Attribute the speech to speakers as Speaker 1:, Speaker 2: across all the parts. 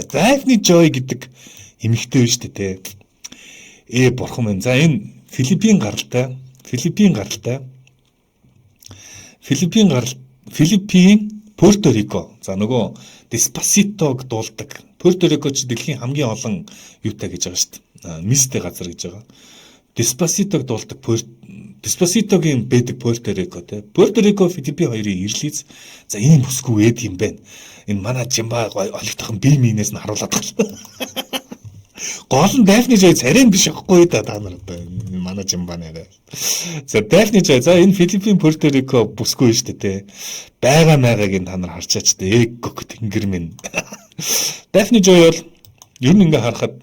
Speaker 1: Daphne Joy гэдэг эмэгтэй байж тээ. Бурхан минь. За энэ Филиппин гаралтай. Пуэрто Рико. За нөгөө Despacito-г дуулдаг. Пуэрто Рико ч дэлхийн хамгийн олон юутай гэж байгаа шүү дээ. Мистэй газар гэж байгаа. Despacito-г дуулдаг Despacito-гийн байдаг Пуэрто Рико те. Пуэрто Рико Филиппин хоёрын ирлийц. За энэ бүсгүй эд юм байна. Энэ манай Жимба олигдохын бие минээс нь харуулдаг л. Гол нь Daphne Joy царийн биш ахгүй да та нар одоо манай Жимба нэрээ. За Daphne Joy за энэ Филиппин Пуэрто Рико бүсгүй шүү дээ те. Бага магагийн та нар харчаач те. Эггөх тэнгэр минь. Daphne Joy бол ер нь ингээ харахад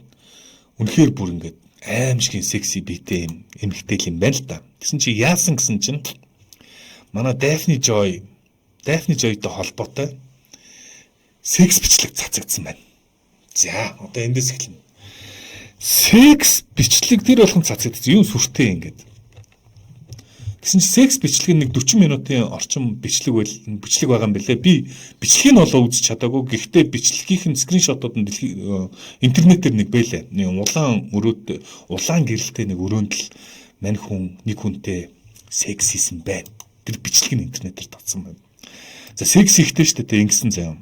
Speaker 1: үнэхээр бүр ингээ аимшигын секси биетэй юм эмэгтэй юм байна л да. Гэсэн чи яасан гэсэн чинь манай Daphne Joy-тэй холбоотой секс бичлэг цацагдсан байна. За одоо эндээс эхэлнэ. Секс бичлэг тэр болгон цацагдсан. Юу сүртэй ингээд. Гэсэн чи секс бичлэг нэг 40 минутын орчим бичлэг байгаа юм бэлээ. Би бичлэгийг нь олоо үзэж чадаагүй. Гэхдээ бичлэгийнх нь скриншотууд нь интернетээр нэг бэлээ. Улаан гэрэлтэй нэг өрөөнд л мань хүн нэг хүнтэй секс хийсэн байна. Тэр бичлэг нь интернетээр татсан байна. За секс ихтэй шүү дээ ингэсэн заяа.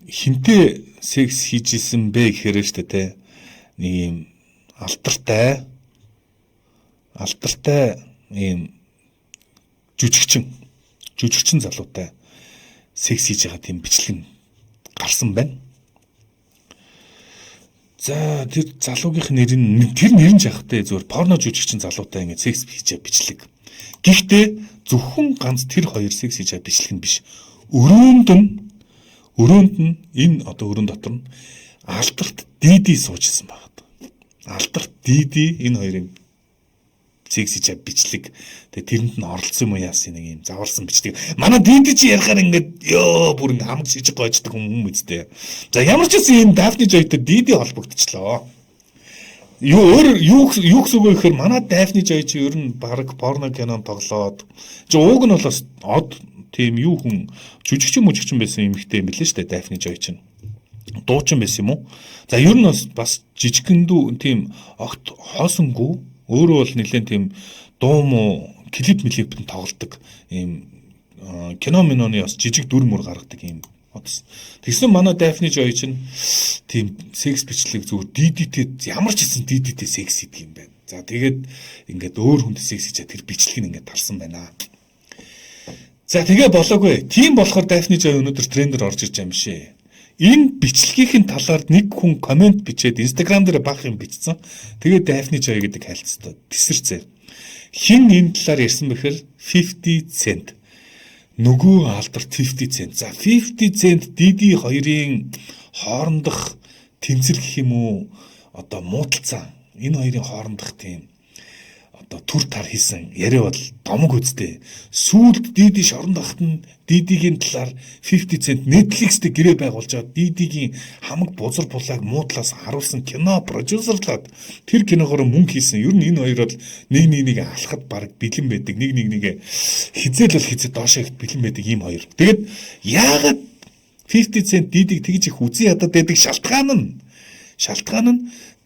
Speaker 1: Хинтээ секс хийж исэн бэ гэхээр шүү дээ нэг юм алдартай ийм жүжигчин залуутай секс хийж байгаа тийм бичлэг гарсан байна. За тэр залуугийнх нэр нь жахтай зөвхөн порно жүжигчин залуутай ингэ секс хийж байгаа бичлэг. Гэхдээ зөвхөн ганц тэр хоёр секс хийж байгаа бичлэг нь биш. Өрөөнд нь энэ одоо өрөөнд дотор нь алдарт Диди суужсэн байна. Алдарт Диди энэ хоёрын секс хийж байгаа бичлэг. Тэгээ тэрэнд нь оролцсон юм уу яасан нэг юм заварсан бичлэг. Манай Диди чи ярихаар ингээд бүр ингээд хамаг шижиг гоождаг юм үстэй. За ямар ч юм энэ Daphne Joy-тэй Диди холбогдчихлоо. Юу гэсэн үг вэ гэхээр манай Daphne Joy чи ер нь баг порно кинон тоглоод ууг нь бол од тийм юу хүн жүжигчин байсан эмэгтэй юм билээ шүү дээ Daphne Joy чинь. Дуучин байсан юм уу? За ер нь бас жижигхэндүү тийм огт хоосонгүй өөрөө бол нэлээд тийм дуу муу клип тоглодог ийм кино миноны бас жижиг дүр мөр гаргадаг юм. Тэгсэн манай Daphne Joy чинь тийм секс бичлэг зүгээр Дидитэй ямар ч хэсэн Дидитэй секс хийдэг юм байна. За тэгээд ингээд өөр хүнтэй секс хийж тэр бичлэг нь ингээд тарсан байна. За тэгээ болоогүй. Тийм болохоор Daphne Joy өнөөдөр трендээр орж ирж байгаа юм шээ. Энэ бичлэгийн талаар нэг хүн комент бичээд Instagram дээр баг юм бичсэн. Тэгээ Daphne Joy гэдэг хайлтстай тесэрцээ. Хин энэ талаар ярьсан бэхээр 50 Cent. Нөгөө алдарт 50 Cent. За 50 Cent Didi хоёрын хоорондох тэмцэл гэх юм уу? Одоо муудалцаа. Энэ хоёрын хоорондох тийм одоо түр тар хийсэн яриа бол домог үстэй. Сүүлд Диди шоронд ахт нь Дидигийн талаар 50 Cent Netflix-тэй гэрээ байгуулж байгаа Дидигийн хамаг бузар булааг муудлаас харуулсан кино продюсерлаад тэр киногоор мөнгө хийсэн. Ер нь энэ хоёр бол нэг алхад баг бэлэн байдаг. Нэг хизээл бол хизээ доошоо ихт бэлэн байдаг ийм хоёр. Тэгэд яагаад 50 Cent Дидиг тэгж их үзий ядаад байдаг шалтгаан нь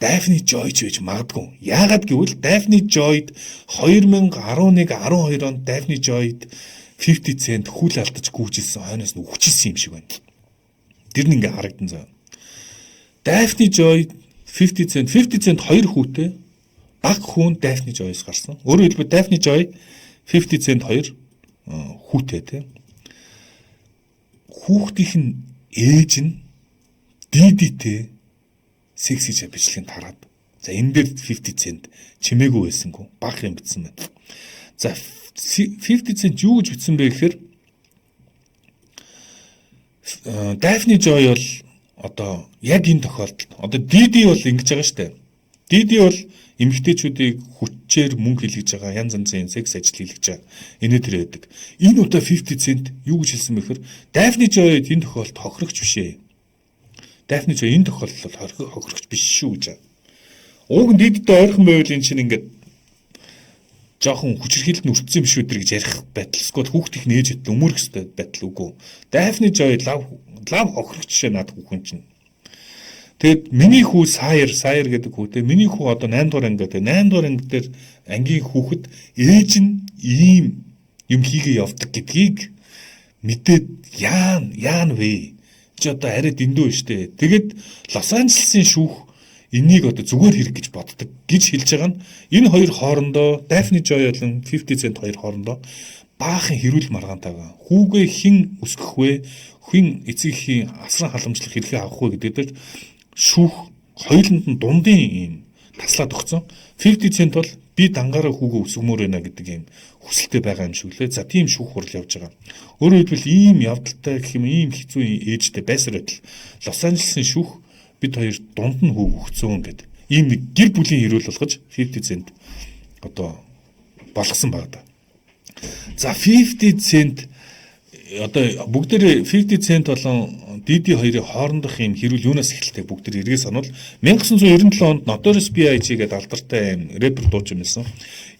Speaker 1: Daphne Joy ч гэж магадгүй. Яагаад гэвэл Daphne Joy-д 2011-12 онд Daphne Joy-д 50 Cent хүл алдаж гүйжсэн хойноос нь үхчихсэн юм шиг байна. Тэр нь ингээ харагдан заа. Daphne Joy 50 Cent хоёр хүүтэй баг хүн Daphne Joy-с гарсан. Өөрөөр хэлбэл Daphne Joy 50 Cent хоёр хүүтэй те. Хүүхдийнх нь ээж нь Дидитэй секс хийж бичлэгийг тараад. За энэ дээр 50 Cent чимээгүй байсангүй баг юм бичсэн байна. За 50 Cent юу гэж бичсэн бэ гэхээр Daphne Joy бол одоо яг энэ тохиолдолд одоо Didi бол ингэж байгаа шүү дээ. Didi бол эмэгтэйчүүдийг хүчээр мөнгө хэлгэж байгаа, янз янзын секс ажил хийлгэж байгаа. Энэ төр байдаг. Энэ удаа 50 Cent юу гэж хэлсэн бэ гэхээр Daphne Joy энэ тохиолдолд хохирогч биш ээ. Daphne Joy энэ тохиолдолд хохирогч биш шүү гэж. Уг нь Didтэй ойрхон байвал энэ чинь ингээд жоохон хүчирхийлэлд нүрцсэн биш үү гэж ярих байтал эсвэл хүүхдийг нээж идэл өмөрөх ёстой байтал үгүй. Daphne Joy лав хохирох жишээ над хүүхэн чинь. Тэгэд миний хүү Саяр гэдэг хүүтэй миний хүү одоо 8 дугаар анги гэдэг 8 дугаар анги дээр ангийн хүүхэд ээж нь ийм юм хийгээ явдаг гэдгийг мэдээд яан вэ? Чи одоо арай дэндүү штэ. Тэгэд Лос Анжелесын шүүх энийг одоо зүгээр хэрэг гэж боддог гэж хэлж байгаа нь энэ хоёр хоорондоо Daphne Joy болон 50 Cent хоёр хоорондоо баахан хэрүүл маргаантай байгаа. Хүүгээ хэн өсгөх вэ? Хэн эцэгхийн асран халамжлах хэрэгээ авах вэ гэдэг дээр шүүх хоёуланд нь дундын юм таслаад өгсөн. 50 Cent бол би дангаараа хүүгээ өсгмөр байна гэдэг юм хүсэлтэй байгаа юм шиг лээ. За тийм шүүх хурал явж байгаа. Өөрөөр хэлбэл ийм явдалтай гэх юм ийм хэцүү ээжтэй байсаар байтал Лос Анжелесын шүүх бид хоёр дунд нь хүүг өгцөн гэдэг. Ийм нэг гэр бүлийн хэрүүл болгож 50 Cent одоо болгосон баг да. За 50 Cent одоо бүгдээр 50 Cent болон Diddy хоёрын хоорондох юм хэрүүл юунаас эхэлтэй бүгдээр эргээ сануул 1997 онд Notorious B.I.G. гэдэг алдартай юм рэпер дуучин байсан.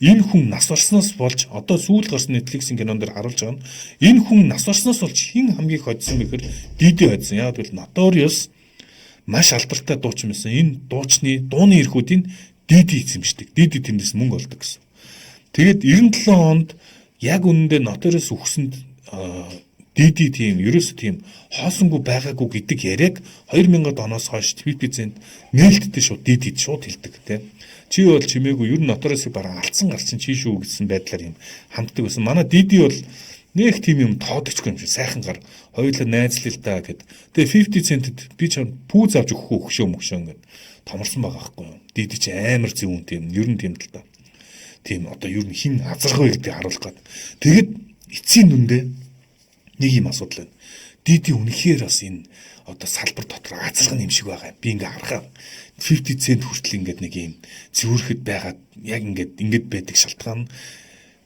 Speaker 1: Энэ хүн нас барсноос болж одоо сүүл гарсан Netflix-ийн кинон дээр харуулж байгаа нь энэ хүн нас барсноос болж хэн хамгийн их хоцсон бэ гэхээр Diddy хоцсон. Яг л Notorious маш алдартай дуучин байсан. Энэ дуучны дууны эрхүүдийг Diddy эзэмшдэг. Diddy тэндээс мөнгө олдог гэсэн. Тэгээд 97 онд яг үнэндээ Notorious үхсэнд Diddy тийм ерөөсөө тийм хоосонгүй байгаагүй гэдэг яриаг 2000-ад оноос хойш 50 Cent нээлттэй шууд Diddy шууд хэлдэг тийм. Чи бол чимээгүй ер нь Notorious-ыг баран алдсан гарчин чи шүү гэсэн байдлаар юм ханддаг байсан. Манай Diddy бол нэг тийм юм тоодогчгүй юм шиг сайхан гар хоёулаа найзлал л да гэд. Тэгээ 50 Cent-д би чам пүүз авч өгөх хөшөө ингээд томорсон байгаа байхгүй юу. Diddy чи амар зөвүүн тийм ер нь тийм л да. Тийм одоо ер нь хин азарх вэ гэдгийг харуулах гээд. Тэгэд эцсийн дүндээ нэг юм асуудал байна. Diddy үнэхээр бас энэ одоо салбар дотор азарх юм шиг байгаа юм. Би ингээ харахаа 50 Cent хүртэл ингээд нэг юм зөөрөхөд байгаад яг ингээд байдаг шалтгаан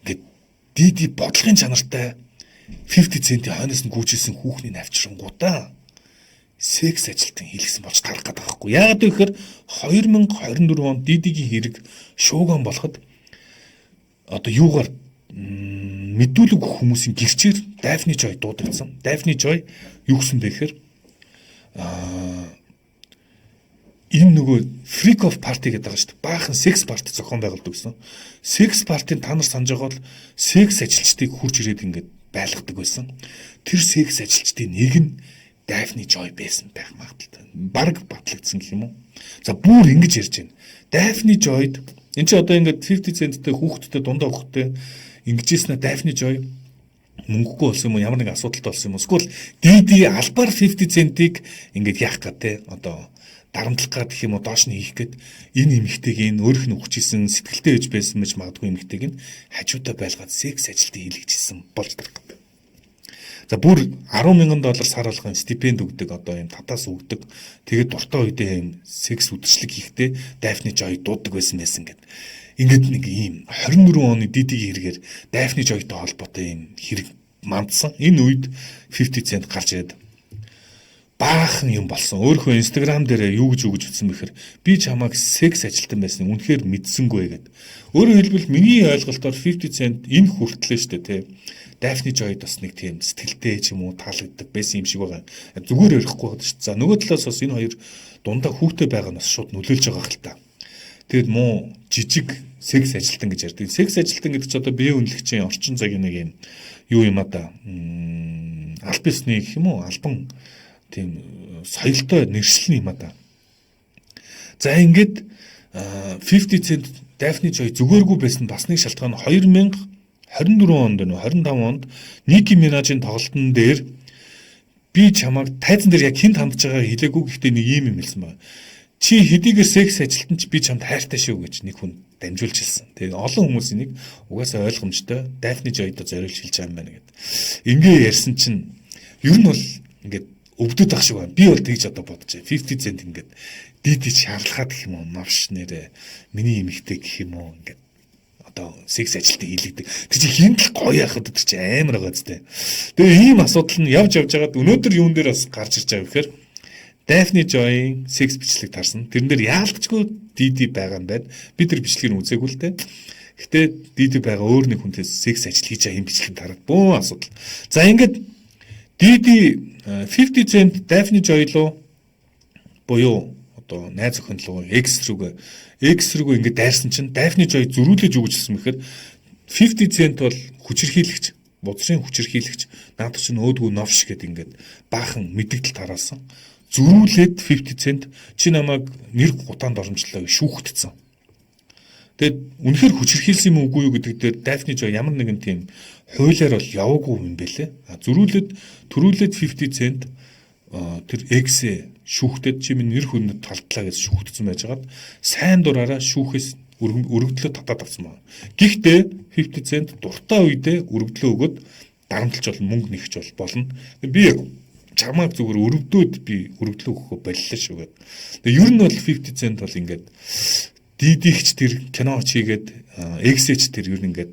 Speaker 1: ингээд Diddy бодлогын чанартай 50 Cent-ийн хойноос нь гүйжсэн хүүхний навчрангуудаа секс ажилтан хийлгсэн болж тарах гэдэг байхгүй. Яагаад гэвэл 2024 онд Diddy-гийн хэрэг шууган болоход одоо юугаар мэдүүлэг хүмүүсийн гэрчээр Daphne Joy дуудагдсан. Daphne Joy юу гэсэн бэ гэхээр энэ нөгөө freak of party гэдэг байгаа шүү дээ. Баахан секс парти зохион байгуулдаг гэсэн. Секс партийн та нар санаж байгаа бол секс ажилчдыг хурж ирээд ингээд байлгадаг байсан. Тэр секс ажилчдын нэг нь Daphne Joy байсан байх магадaltaй. Бараг батлагдсан гэх юм уу? За бүр ингэж ярьж байна. Daphne Joy энэ чи одоо ингээд 50 Cent-тэй хүүхдтэй дундаа хүүхдтэй ингэжсэн Daphne Joy мөнгөгүй болсон юм уу? Ямар нэг асуудалтай болсон юм уу? Эсвэл Diddy албаар 50 Cent-ийг ингээд яах гэдэг одоо дарамтлах гэх юм уу доош нь хийх гээд энэ эмэгтэйг энэ өөрөх нь хүчээсэн сэтгэлтэй байж байсан гэж магадгүй эмэгтэйг нь хажуудаа байлгаад секс ажилтны хийлгэжсэн болж тарах юм. За бүр $10,000 сар болгон стипенд өгдөг одоо юм татаас өгдөг. Тэгээд дуртай үедээ юм секс үдшилэг хийхдээ Daphne Joy дууддаг байсан гэд. Ингээд нэг ийм 24 оны Diddy-гийн хэрэгээр Daphne Joy-тай холбоотой юм хэрэг мандсан. Энэ үед 50 Cent гарч ирээд баахан юм болсон. Өөрийнхөө Instagram дээр юу гэж ütсэн бэхээр би чамайг секс ажилтан байсан үнэхээр мэдсэнгүй гэд. Өөрөөр хэлбэл миний ойлголтоор 50 Cent энэ хүртлээ штэ тий. Daphne Joy-д бас нэг тийм сэтгэлтэй ч юм уу таалагддаг байсан юм шиг байгаа. Зүгээр ярихгүй байна шүү дээ. За нөгөө талаас бас энэ хоёр дундаа хүүхдтэй байгаа нь бас шууд нөлөөлж байгаа хэл та. Тэгэд муу жижиг секс ажилтан гэж ярьдаг. Секс ажилтан гэдэг чинь одоо бие үнэлэгчийн орчин цагийн нэг юм юу юм а да. Альбисны гэх юм уу? Албан тийм соёлтой нэршлэн юм а да. За ингээд 50 Cent Daphne Joy зүгээргүй байсан бас нэг шалтгаан 2024 онд нөө 25 онд Nicki Minaj-ийн тоглолтын дээр би чамайг тайзан дээр яг хэн хандж байгааг хэлээгүй гэхдээ нэг юм хэлсэн байна. Чи хэдийгээр секс ажилтан ч би чамд хайртай шүү гэж нэг хүн дамжуулж хэлсэн. Тэгээд олон хүмүүсийн нэг угаасаа ойлгомжтой Daphne Joy-д зориулж хэлж байгаа юм байна гэдэг. Ингээ ярьсан чинь ер нь бол ингээд өвдөд ах шиг байна. Би бол тэгж одоо бодож байна. 50 Cent ингээд Diddy шаарлахад гэх юм уу навш нэрэ миний эмэгтэй гэх юм уу ингээд одоо секс ажилтан хийлэгдэг. Тэр чинь хинт л гоё яхад тэр чинь амар байгаа зү. Тэгээ ийм асуудал нь явж явжгаад өнөөдөр юун дээр бас гарч ирж байгаа гэхээр Daphne Joy секс бичлэг тарсан. Тэрэн дээр яалтчгүй Diddy байгаа юм байна. Би тэр бичлэгийг үзээгүй л дээ. Гэтэ Диди байгаа өөр нэг хүнтэй секс ажил хийж байгаа юм бичлэг тараад бөө асуудал. За ингээд Диди 50 Cent Daphne Joy руу буюу одоо найз охин руу X рүүгээ ингээд дайрсан чинь Daphne Joy зөрүүлж өгч хэлсэн мэхээр 50 Cent бол хүчирхийлэгч, бодсын хүчирхийлэгч, наад чинь өөдгөө новш гэд ингээд баахан мэдэгдэл тараасан. Зөрүүлээд 50 Cent чи намайг нэр гутаанд оромжлоо шүүхтдсэн. Тэгэд үнэхээр хүчирхийлсэн юм үгүй юу гэдэг дээр Daphne Joy ямар нэгэн тийм хуулиар бол яваагүй юм бэлээ. Зөрүүлээд төрүүлээд 50 Cent тэр X шүүхтэд чи минь нэр хүндэд талдлаа гэж шүүхтсэн байжгаад сайн дураараа шүүхээс өргөдлөө татаад авсан байна. Гэхдээ 50 Cent дуртай үедээ өргөдлөө өгöd дарамтлж бол мөнгө нэгч болно. Би чамайг зүгээр өргөдөөд би өргөдлөө өгөхөө боллоо шүү гэдэг. Тэгээ ер нь бол 50 Cent бол ингээд Дидигч тэр кино чигээд X-ч тэр ер нь ингээд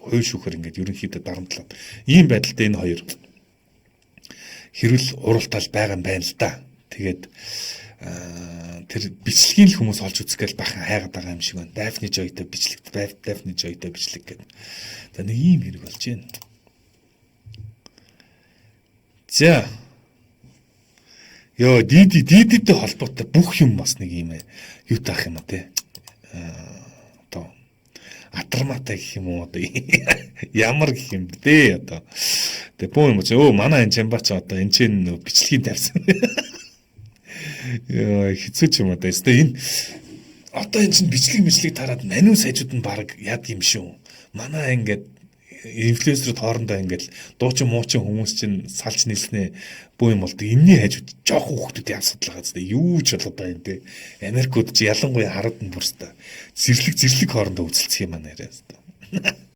Speaker 1: хууль шүүхээр ингээд ерөнхийдөө дарамтлаад ийм байдалтай энэ хоёр хэрүүл уралдаал байгаа юм байна л да. Тэгээд тэр бичлэгийг л хүмүүс олж үзэх гээл бахан хайгаад байгаа юм шиг байна. Daphne Joy-тай бичлэг гэдэг. За нэг ийм хэрэг болж байна. За. Йоо Дидитэй холбоотой бүх юм бас нэг юм юу таах юм а те. Одоо атарматай гэх юм уу одоо ямар гэх юм бэ одоо. Тэгээ боо юм чи манай энэ чамбач одоо энэ чинь бичлэгийг тавьсан. Яа хэцүү ч юм одоо. Энэ одоо энэ чинь бичлэг тараад наниу сайжууд нь баг яд юм шүү. Манай ингээд инфлюенсерүүд хоорондоо ингээд дуучин муучин хүмүүс чинь салж нийлснэ бөө юм болдог. Энэний хажууд жоохон хүүхдүүдийн асуудал байгаа зү. Юу ч болоод байна те. Америкууд ч ялангуяа хараад нь бүрстэ. Зэрлэг хоорондоо үзэлцэх юм аа нэрээ.